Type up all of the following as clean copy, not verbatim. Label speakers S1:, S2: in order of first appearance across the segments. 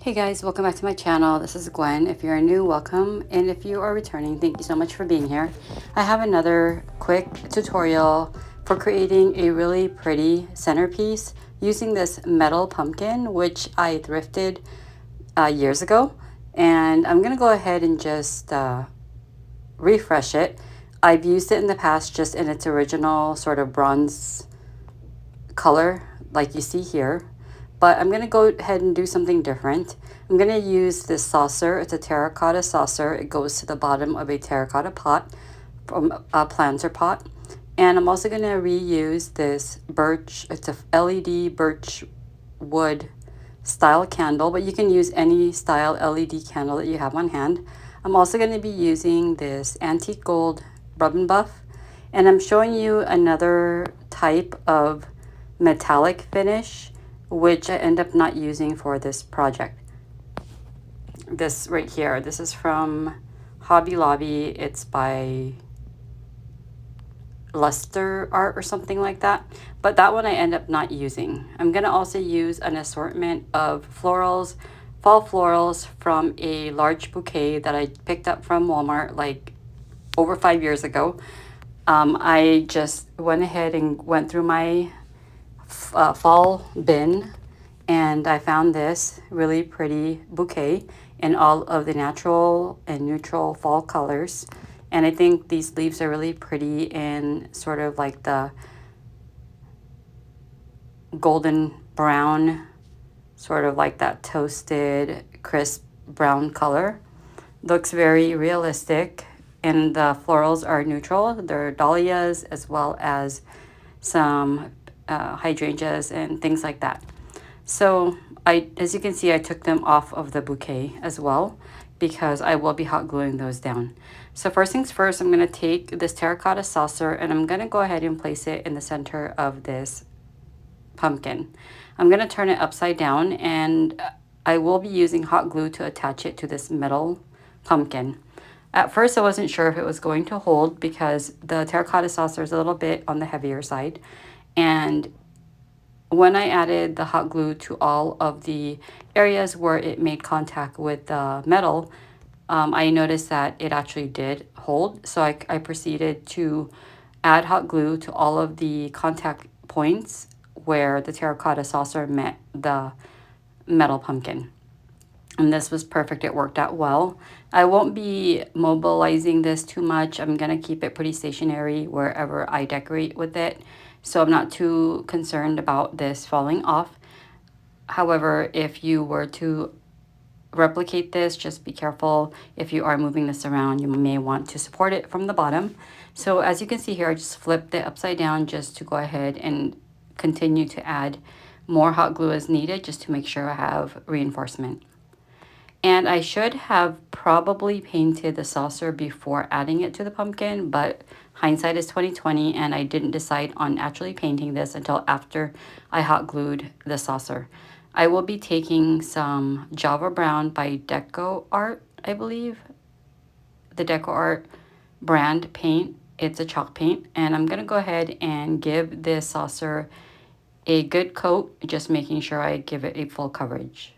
S1: Hey guys, welcome back to my channel. This is Gwen. If you're new, welcome. And if you are returning, thank you so much for being here. I have another quick tutorial for creating a really pretty centerpiece using this metal pumpkin, which I thrifted years ago. And I'm going to go ahead and just refresh it. I've used it in the past just in its original sort of bronze color like you see here, but I'm gonna go ahead and do something different. I'm gonna use this saucer. It's a terracotta saucer. It goes to the bottom of a terracotta pot from a planter pot. And I'm also gonna reuse this birch, it's a LED birch wood style candle, but you can use any style LED candle that you have on hand. I'm also gonna be using this antique gold rub and buff, and I'm showing you another type of metallic finish, which I end up not using for this project. This right here, this is from Hobby Lobby. It's by Luster Art or something like that. But that one I end up not using. I'm going to also use an assortment of florals, fall florals from a large bouquet that I picked up from Walmart like over 5 years ago. I just went ahead and went through my fall bin, and I found this really pretty bouquet in all of the natural and neutral fall colors. And I think these leaves are really pretty in sort of like the golden brown, sort of like that toasted crisp brown color. Looks very realistic, and the florals are neutral. They're dahlias as well as some hydrangeas and things like that. So as you can see, I took them off of the bouquet as well because I will be hot gluing those down. So first things first, I'm going to take this terracotta saucer and I'm going to go ahead and place it in the center of this pumpkin. I'm going to turn it upside down, and I will be using hot glue to attach it to this metal pumpkin. At first, I wasn't sure if it was going to hold because the terracotta saucer is a little bit on the heavier side. And when I added the hot glue to all of the areas where it made contact with the metal, I noticed that it actually did hold. So I proceeded to add hot glue to all of the contact points where the terracotta saucer met the metal pumpkin. And this was perfect. It worked out well. I won't be mobilizing this too much. I'm going to keep it pretty stationary wherever I decorate with it. So I'm not too concerned about this falling off. However, if you were to replicate this, just be careful. If you are moving this around, you may want to support it from the bottom. So as you can see here, I just flipped it upside down just to go ahead and continue to add more hot glue as needed, just to make sure I have reinforcement. And I should have probably painted the saucer before adding it to the pumpkin, but hindsight is 2020, and I didn't decide on actually painting this until after I hot glued the saucer. I will be taking some Java Brown by Decor, I believe. The Decor brand paint. It's a chalk paint, and I'm going to go ahead and give this saucer a good coat, just making sure I give it a full coverage.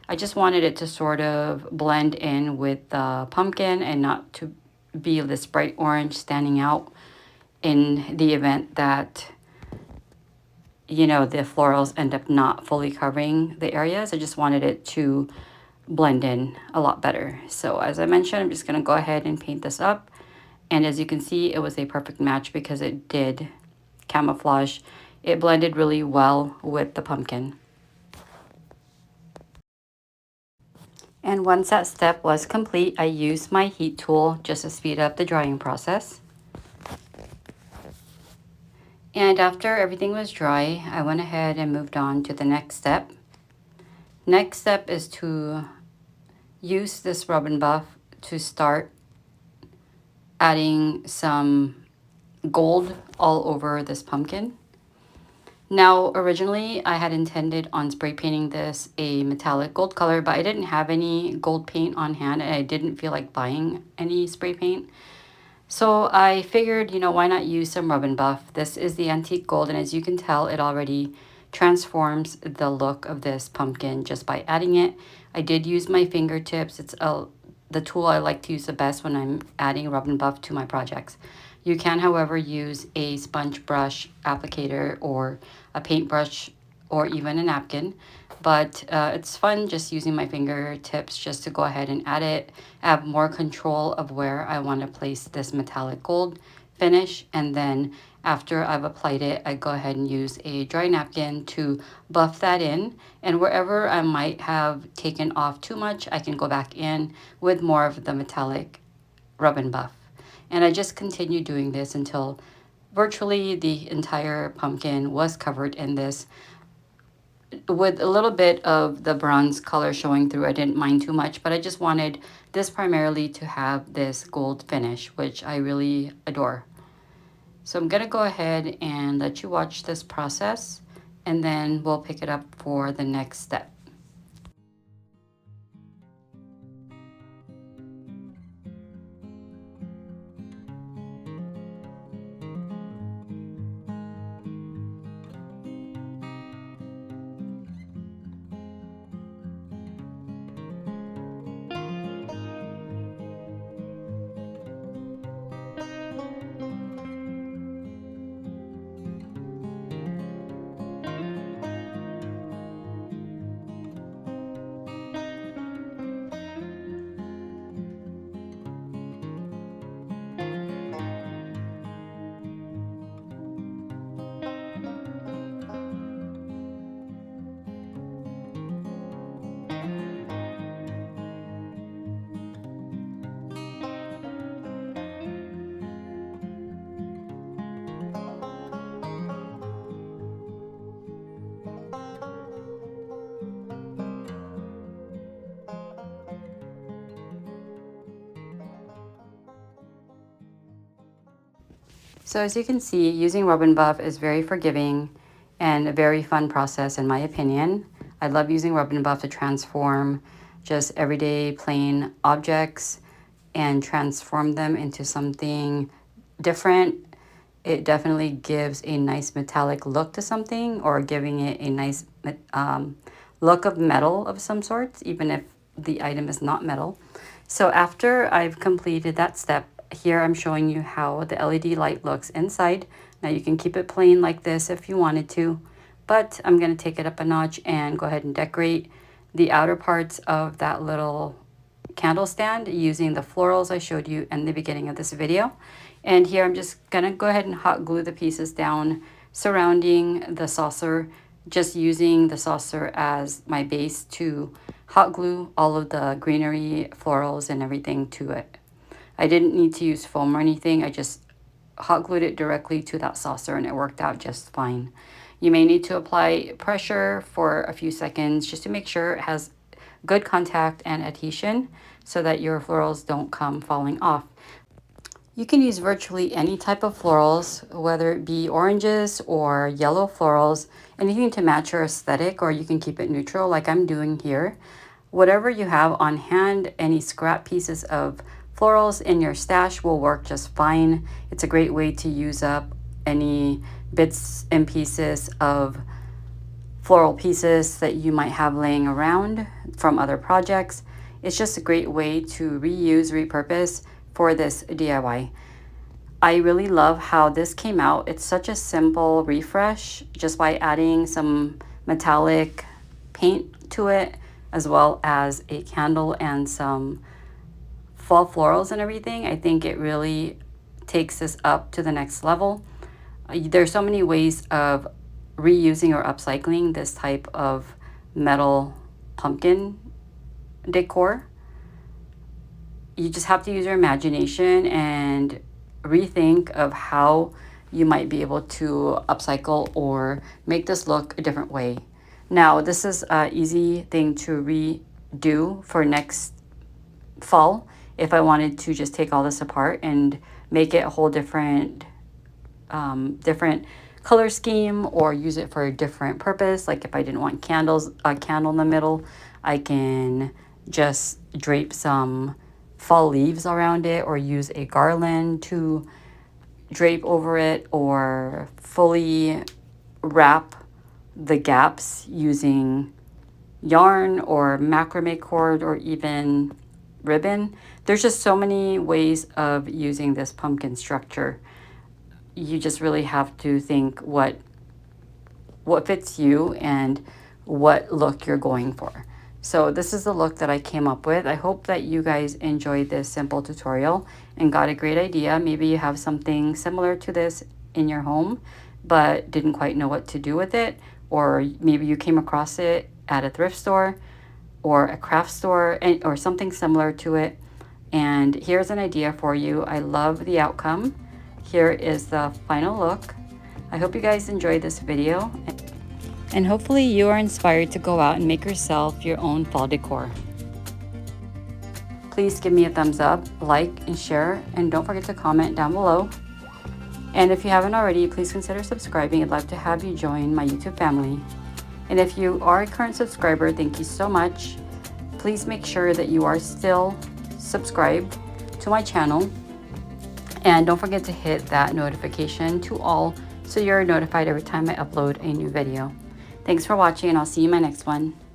S1: I just wanted it to sort of blend in with the pumpkin and not to be this bright orange standing out in the event that, you know, the florals end up not fully covering the areas. I just wanted it to blend in a lot better. So as I mentioned, I'm just going to go ahead and paint this up. And as you can see, it was a perfect match because it did camouflage. It blended really well with the pumpkin. And once that step was complete, I used my heat tool just to speed up the drying process. And after everything was dry, I went ahead and moved on to the next step. Next step is to use this rub and buff to start adding some gold all over this pumpkin. Now, originally, I had intended on spray painting this a metallic gold color, but I didn't have any gold paint on hand, and I didn't feel like buying any spray paint. So I figured, you know, why not use some rub and buff? This is the antique gold, and as you can tell, it already transforms the look of this pumpkin just by adding it. I did use my fingertips. It's the tool I like to use the best when I'm adding rub and buff to my projects. You can, however, use a sponge brush applicator or a paintbrush or even a napkin, but it's fun just using my fingertips just to go ahead and add it. I have more control of where I want to place this metallic gold finish, and then after I've applied it, I go ahead and use a dry napkin to buff that in, and wherever I might have taken off too much, I can go back in with more of the metallic rub and buff. And I just continued doing this until virtually the entire pumpkin was covered in this with a little bit of the bronze color showing through. I didn't mind too much, but I just wanted this primarily to have this gold finish, which I really adore. So I'm gonna go ahead and let you watch this process, and then we'll pick it up for the next step. So as you can see, using rub and buff is very forgiving and a very fun process in my opinion. I love using rub and buff to transform just everyday plain objects and transform them into something different. It definitely gives a nice metallic look to something, or giving it a nice look of metal of some sorts, even if the item is not metal. So after I've completed that step, here I'm showing you how the LED light looks inside. Now you can keep it plain like this if you wanted to, but I'm going to take it up a notch and go ahead and decorate the outer parts of that little candle stand using the florals I showed you in the beginning of this video. And here I'm just going to go ahead and hot glue the pieces down surrounding the saucer, just using the saucer as my base to hot glue all of the greenery, florals, and everything to it. I didn't need to use foam or anything. I just hot glued it directly to that saucer and it worked out just fine. You may need to apply pressure for a few seconds just to make sure it has good contact and adhesion so that your florals don't come falling off. You can use virtually any type of florals, whether it be oranges or yellow florals, anything to match your aesthetic, or you can keep it neutral like I'm doing here. Whatever you have on hand, any scrap pieces of florals in your stash will work just fine. It's a great way to use up any bits and pieces of floral pieces that you might have laying around from other projects. It's just a great way to reuse, repurpose for this DIY. I really love how this came out. It's such a simple refresh just by adding some metallic paint to it, as well as a candle and some fall florals and everything. I think it really takes this up to the next level. There's so many ways of reusing or upcycling this type of metal pumpkin decor. You just have to use your imagination and rethink of how you might be able to upcycle or make this look a different way. Now, this is an easy thing to redo for next fall if I wanted to just take all this apart and make it a whole different color scheme, or use it for a different purpose. Like if I didn't want a candle in the middle, I can just drape some fall leaves around it, or use a garland to drape over it, or fully wrap the gaps using yarn or macrame cord or even ribbon. There's just so many ways of using this pumpkin structure. You just really have to think what fits you and what look you're going for. So this is the look that I came up with. I hope that you guys enjoyed this simple tutorial and got a great idea. Maybe you have something similar to this in your home, but didn't quite know what to do with it. Or maybe you came across it at a thrift store or a craft store or something similar to it. And here's an idea for you. I love the outcome. Here is the final look. I hope you guys enjoyed this video. And hopefully you are inspired to go out and make yourself your own fall decor. Please give me a thumbs up, like, and share, and don't forget to comment down below. And if you haven't already, please consider subscribing. I'd love to have you join my YouTube family. And if you are a current subscriber, thank you so much. Please make sure that you are still subscribed to my channel. And don't forget to hit that notification to all so you're notified every time I upload a new video. Thanks for watching, and I'll see you in my next one.